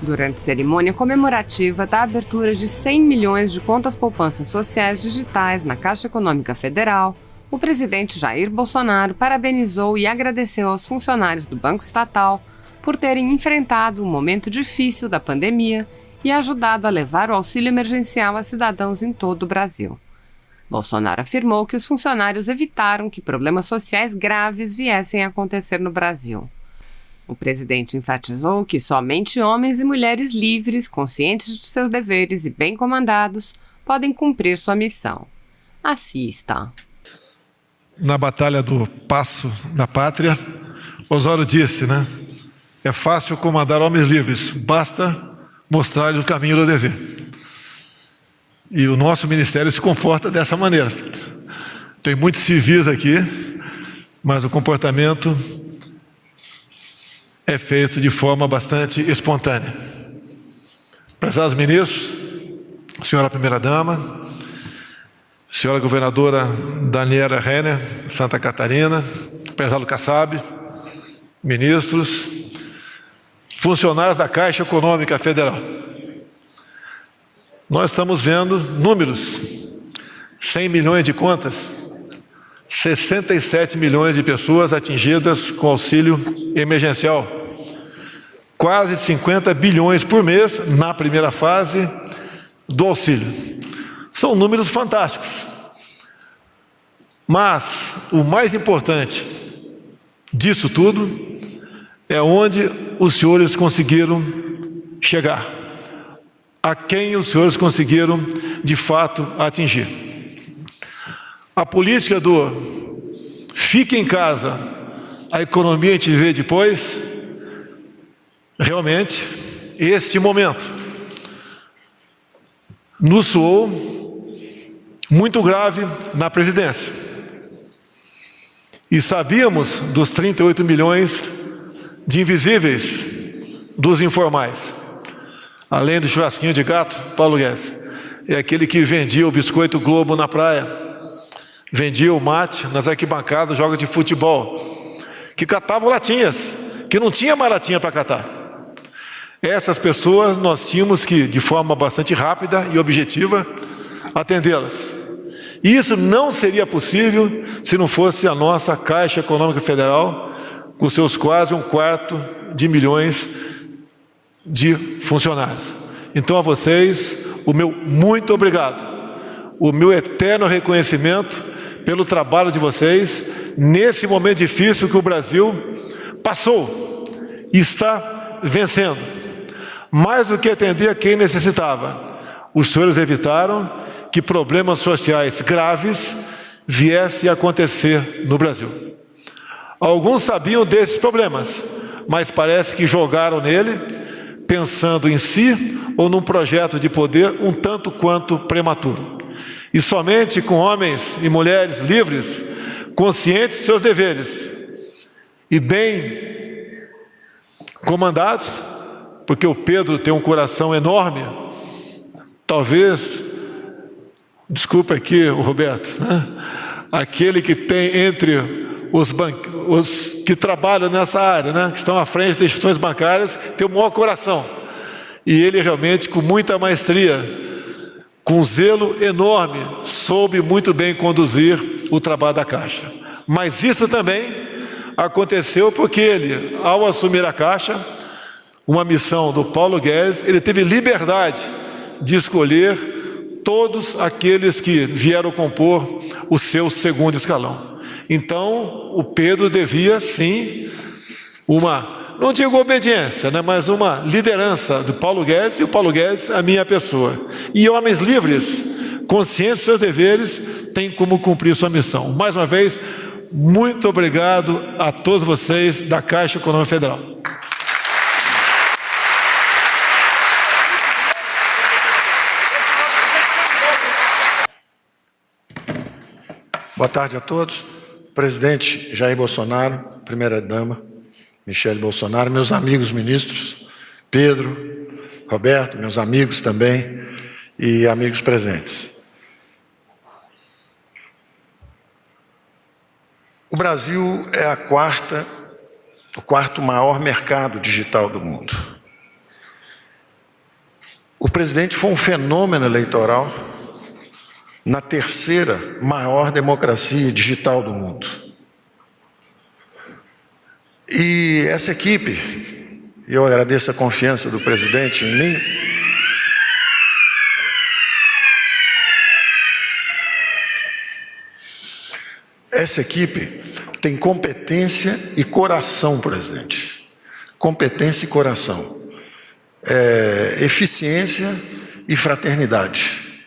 Durante cerimônia comemorativa da abertura de 100 milhões de contas poupanças sociais digitais na Caixa Econômica Federal, o presidente Jair Bolsonaro parabenizou e agradeceu aos funcionários do Banco Estatal por terem enfrentado um momento difícil da pandemia e ajudado a levar o auxílio emergencial a cidadãos em todo o Brasil. Bolsonaro afirmou que os funcionários evitaram que problemas sociais graves viessem a acontecer no Brasil. O presidente enfatizou que somente homens e mulheres livres, conscientes de seus deveres e bem comandados, podem cumprir sua missão. Assista. Na batalha do Paço da Pátria, Osório disse, é fácil comandar homens livres, basta mostrar-lhes o caminho do dever. E o nosso ministério se comporta dessa maneira. Tem muitos civis aqui, mas o comportamento é feito de forma bastante espontânea. Prezados ministros, senhora primeira-dama, senhora governadora Daniela Renner, Santa Catarina, prezado Kassab, ministros, funcionários da Caixa Econômica Federal. Nós estamos vendo números, 100 milhões de contas, 67 milhões de pessoas atingidas com auxílio emergencial, quase 50 bilhões por mês na primeira fase do auxílio. São números fantásticos. Mas o mais importante disso tudo é onde os senhores conseguiram chegar, a quem os senhores conseguiram de fato atingir. A política do fique em casa, a economia a gente vê depois, realmente, este momento nos soou muito grave na presidência. E sabíamos dos 38 milhões de invisíveis, dos informais. Além do churrasquinho de gato, Paulo Guedes, é aquele que vendia o biscoito Globo na praia, vendia o mate nas arquibancadas, jogos de futebol, que catavam latinhas, que não tinha mais latinha para catar. Essas pessoas nós tínhamos que, de forma bastante rápida e objetiva, atendê-las. E isso não seria possível se não fosse a nossa Caixa Econômica Federal, com seus quase 250 milhões de funcionários. Então, a vocês, o meu muito obrigado, o meu eterno reconhecimento pelo trabalho de vocês nesse momento difícil que o Brasil passou e está vencendo. Mais do que atender a quem necessitava, os senhores evitaram que problemas sociais graves viessem a acontecer no Brasil. Alguns sabiam desses problemas, mas parece que jogaram nele pensando em si ou num projeto de poder um tanto quanto prematuro. E somente com homens e mulheres livres, conscientes de seus deveres e bem comandados, porque o Pedro tem um coração enorme, talvez, desculpa aqui o Roberto, aquele que tem entre os que trabalham nessa área, que estão à frente das instituições bancárias, tem o maior coração. E ele realmente, com muita maestria, com zelo enorme, soube muito bem conduzir o trabalho da Caixa. Mas isso também aconteceu porque ele, ao assumir a Caixa, uma missão do Paulo Guedes, ele teve liberdade de escolher todos aqueles que vieram compor o seu segundo escalão. Então, o Pedro devia, sim, não digo obediência, mas uma liderança do Paulo Guedes, e o Paulo Guedes a minha pessoa. E homens livres, conscientes de seus deveres, têm como cumprir sua missão. Mais uma vez, muito obrigado a todos vocês da Caixa Econômica Federal. Boa tarde a todos. Presidente Jair Bolsonaro, primeira-dama Michele Bolsonaro, meus amigos ministros, Pedro, Roberto, meus amigos também e amigos presentes. O Brasil é o quarto maior mercado digital do mundo. O presidente foi um fenômeno eleitoral na terceira maior democracia digital do mundo. E essa equipe, eu agradeço a confiança do presidente em mim, essa equipe tem competência e coração, presidente. Competência e coração. Eficiência e fraternidade.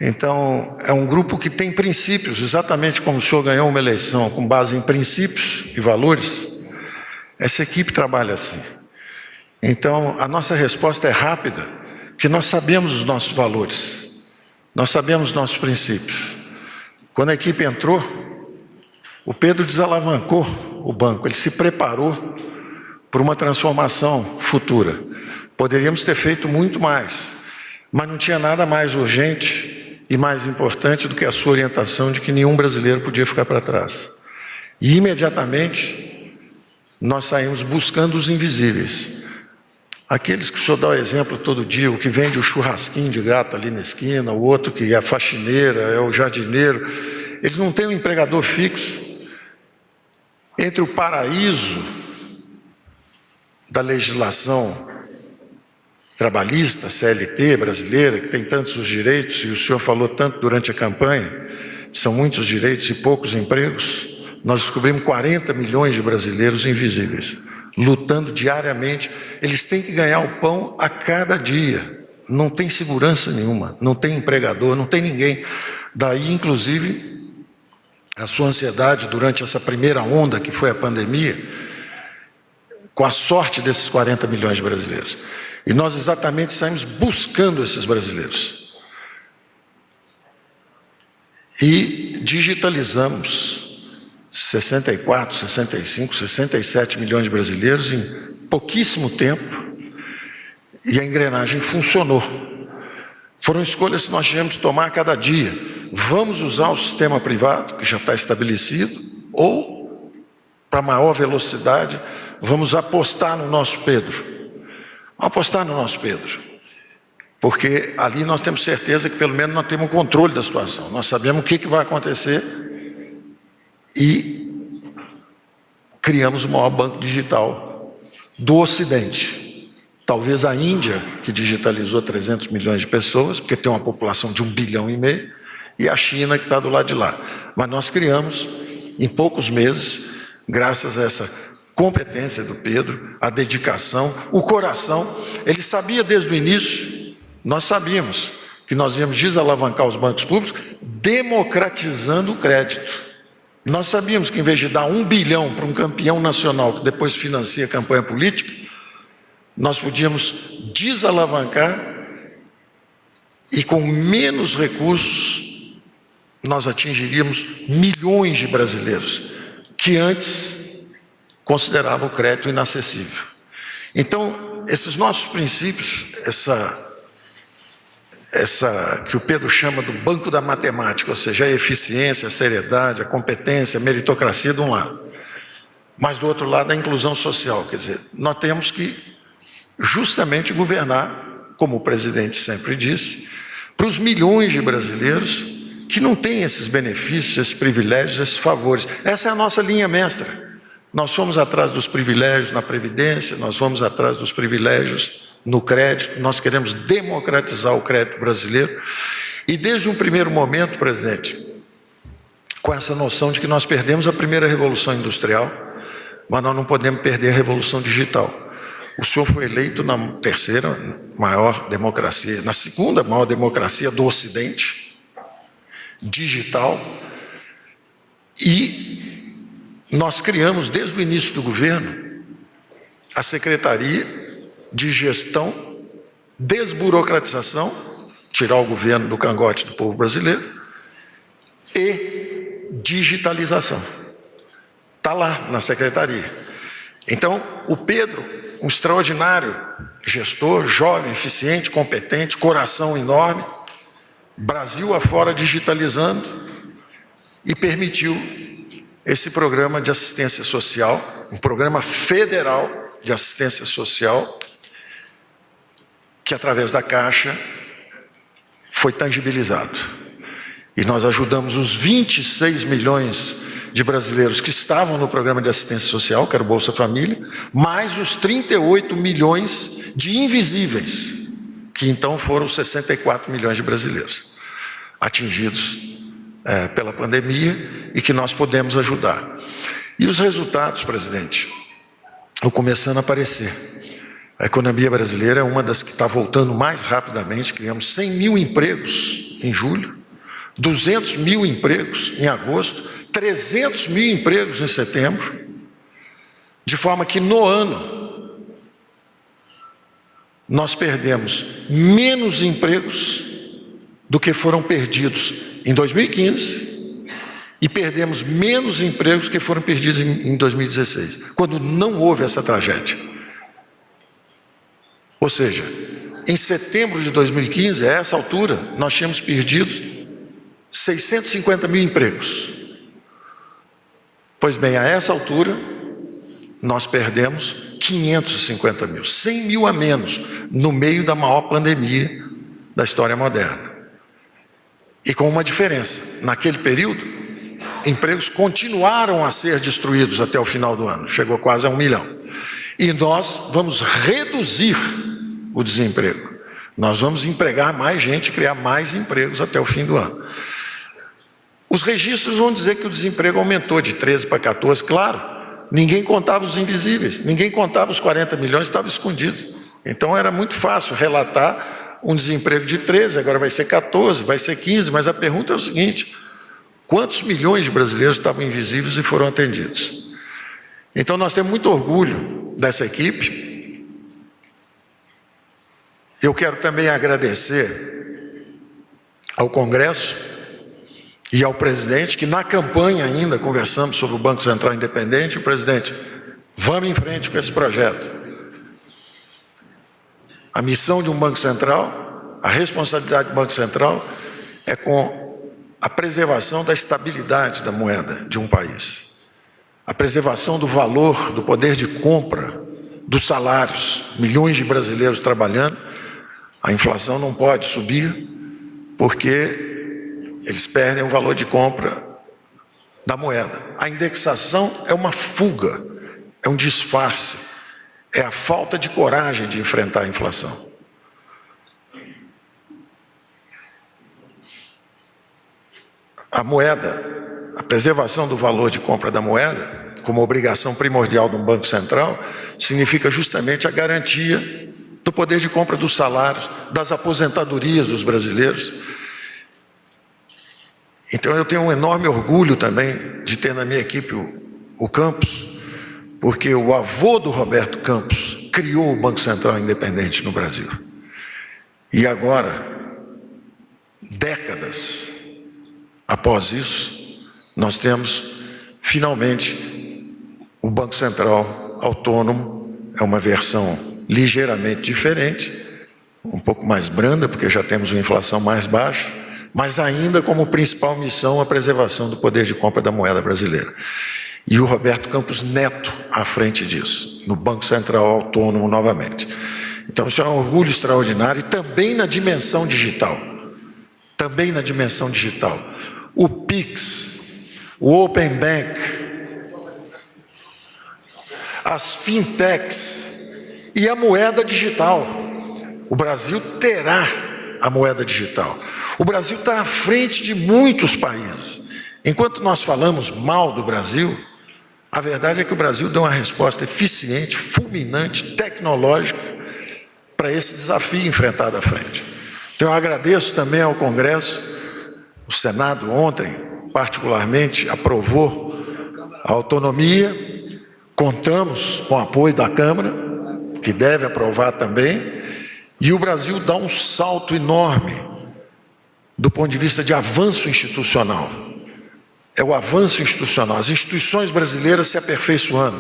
Então, é um grupo que tem princípios, exatamente como o senhor ganhou uma eleição com base em princípios e valores, essa equipe trabalha assim. Então, a nossa resposta é rápida, porque nós sabemos os nossos valores, nós sabemos os nossos princípios. Quando a equipe entrou, o Pedro desalavancou o banco, ele se preparou para uma transformação futura. Poderíamos ter feito muito mais, mas não tinha nada mais urgente e mais importante do que a sua orientação de que nenhum brasileiro podia ficar para trás. E imediatamente nós saímos buscando os invisíveis. Aqueles que o senhor dá o exemplo todo dia, o que vende o churrasquinho de gato ali na esquina, o outro que é a faxineira, é o jardineiro, eles não têm um empregador fixo. Entre o paraíso da legislação trabalhista, CLT brasileira, que tem tantos os direitos, e o senhor falou tanto durante a campanha, são muitos direitos e poucos empregos, nós descobrimos 40 milhões de brasileiros invisíveis, lutando diariamente. Eles têm que ganhar o pão a cada dia, não tem segurança nenhuma, não tem empregador, não tem ninguém. Daí, inclusive, a sua ansiedade durante essa primeira onda que foi a pandemia, com a sorte desses 40 milhões de brasileiros. E nós exatamente saímos buscando esses brasileiros. E digitalizamos 64, 65, 67 milhões de brasileiros em pouquíssimo tempo. E a engrenagem funcionou. Foram escolhas que nós tivemos que tomar a cada dia. Vamos usar o sistema privado, que já está estabelecido, ou, para maior velocidade, vamos apostar no nosso Pedro. Vamos apostar no nosso Pedro, porque ali nós temos certeza que pelo menos nós temos o controle da situação, nós sabemos o que vai acontecer e criamos o maior banco digital do Ocidente. Talvez a Índia, que digitalizou 300 milhões de pessoas, porque tem uma população de 1,5 bilhão, e a China, que está do lado de lá. Mas nós criamos, em poucos meses, graças a essa competência do Pedro, a dedicação, o coração. Ele sabia desde o início, nós sabíamos que nós íamos desalavancar os bancos públicos, democratizando o crédito. Nós sabíamos que em vez de dar 1 bilhão para um campeão nacional que depois financia a campanha política, nós podíamos desalavancar e com menos recursos nós atingiríamos milhões de brasileiros que antes considerava o crédito inacessível. Então, esses nossos princípios, essa que o Pedro chama do banco da matemática, ou seja, a eficiência, a seriedade, a competência, a meritocracia de um lado, mas do outro lado a inclusão social, quer dizer, nós temos que justamente governar, como o presidente sempre disse, para os milhões de brasileiros que não têm esses benefícios, esses privilégios, esses favores. Essa é a nossa linha mestra. Nós fomos atrás dos privilégios na Previdência, nós fomos atrás dos privilégios no crédito, nós queremos democratizar o crédito brasileiro. E desde um primeiro momento, presidente, com essa noção de que nós perdemos a primeira revolução industrial, mas nós não podemos perder a revolução digital. O senhor foi eleito na terceira maior democracia, na segunda maior democracia do Ocidente, digital, e nós criamos, desde o início do governo, a Secretaria de Gestão, Desburocratização, tirar o governo do cangote do povo brasileiro, e Digitalização. Está lá na Secretaria. Então, o Pedro, um extraordinário gestor, jovem, eficiente, competente, coração enorme, Brasil afora digitalizando, e permitiu esse programa de assistência social, um programa federal de assistência social, que através da Caixa foi tangibilizado. E nós ajudamos os 26 milhões de brasileiros que estavam no programa de assistência social, que era o Bolsa Família, mais os 38 milhões de invisíveis, que então foram 64 milhões de brasileiros atingidos pela pandemia e que nós podemos ajudar. E os resultados, presidente, estão começando a aparecer. A economia brasileira é uma das que está voltando mais rapidamente. Criamos 100 mil empregos em julho, 200 mil empregos em agosto, 300 mil empregos em setembro, de forma que no ano nós perdemos menos empregos do que foram perdidos em 2015 e perdemos menos empregos que foram perdidos em 2016, quando não houve essa tragédia. Ou seja, em setembro de 2015, a essa altura, nós tínhamos perdido 650 mil empregos. Pois bem, a essa altura, nós perdemos 550 mil, 100 mil a menos, no meio da maior pandemia da história moderna. E com uma diferença, naquele período, empregos continuaram a ser destruídos até o final do ano, chegou quase a 1 milhão. E nós vamos reduzir o desemprego. Nós vamos empregar mais gente, criar mais empregos até o fim do ano. Os registros vão dizer que o desemprego aumentou de 13 para 14, claro, ninguém contava os invisíveis, ninguém contava os 40 milhões, estava escondido. Então era muito fácil relatar um desemprego de 13, agora vai ser 14, vai ser 15, mas a pergunta é o seguinte: quantos milhões de brasileiros estavam invisíveis e foram atendidos? Então nós temos muito orgulho dessa equipe. Eu quero também agradecer ao Congresso e ao presidente, que na campanha ainda conversamos sobre o Banco Central Independente. O presidente, vamos em frente com esse projeto. A missão de um Banco Central, a responsabilidade do Banco Central é com a preservação da estabilidade da moeda de um país, a preservação do valor, do poder de compra, dos salários, milhões de brasileiros trabalhando. A inflação não pode subir, porque eles perdem o valor de compra da moeda. A indexação é uma fuga, é um disfarce, é a falta de coragem de enfrentar a inflação. A moeda, a preservação do valor de compra da moeda, como obrigação primordial de um Banco Central, significa justamente a garantia do poder de compra dos salários, das aposentadorias dos brasileiros. Então eu tenho um enorme orgulho também de ter na minha equipe o Campos, porque o avô do Roberto Campos criou o Banco Central Independente no Brasil. E agora, décadas após isso, nós temos finalmente o Banco Central autônomo. É uma versão ligeiramente diferente, um pouco mais branda, porque já temos uma inflação mais baixa, mas ainda como principal missão a preservação do poder de compra da moeda brasileira. E o Roberto Campos Neto à frente disso, no Banco Central Autônomo novamente. Então isso é um orgulho extraordinário, e também na dimensão digital. Também na dimensão digital. O Pix, o Open Bank, as fintechs e a moeda digital. O Brasil terá a moeda digital. O Brasil está à frente de muitos países. Enquanto nós falamos mal do Brasil, a verdade é que o Brasil deu uma resposta eficiente, fulminante, tecnológica para esse desafio enfrentado à frente. Então eu agradeço também ao Congresso. O Senado ontem, particularmente, aprovou a autonomia. Contamos com o apoio da Câmara, que deve aprovar também. E o Brasil dá um salto enorme do ponto de vista de avanço institucional. É o avanço institucional, as instituições brasileiras se aperfeiçoando,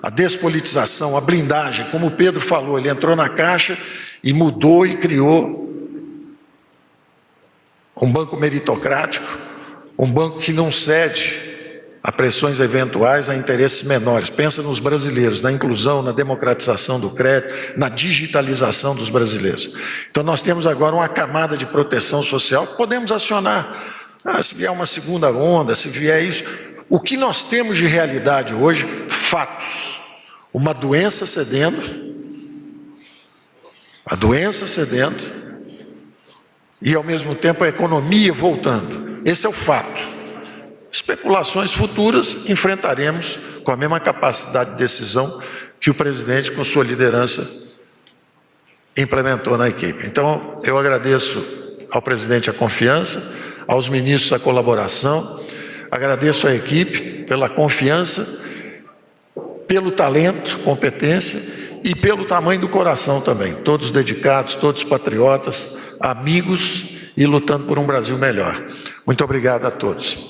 a despolitização, a blindagem, como o Pedro falou, ele entrou na Caixa e mudou e criou um banco meritocrático, um banco que não cede a pressões eventuais, a interesses menores. Pensa nos brasileiros, na inclusão, na democratização do crédito, na digitalização dos brasileiros. Então nós temos agora uma camada de proteção social que podemos acionar. Se vier uma segunda onda, se vier isso. O que nós temos de realidade hoje? Fatos. Uma doença cedendo, a doença cedendo, e ao mesmo tempo a economia voltando. Esse é o fato. Especulações futuras enfrentaremos com a mesma capacidade de decisão que o presidente, com sua liderança, implementou na equipe. Então, eu agradeço ao presidente a confiança, aos ministros a colaboração, agradeço à equipe pela confiança, pelo talento, competência e pelo tamanho do coração também. Todos dedicados, todos patriotas, amigos e lutando por um Brasil melhor. Muito obrigado a todos.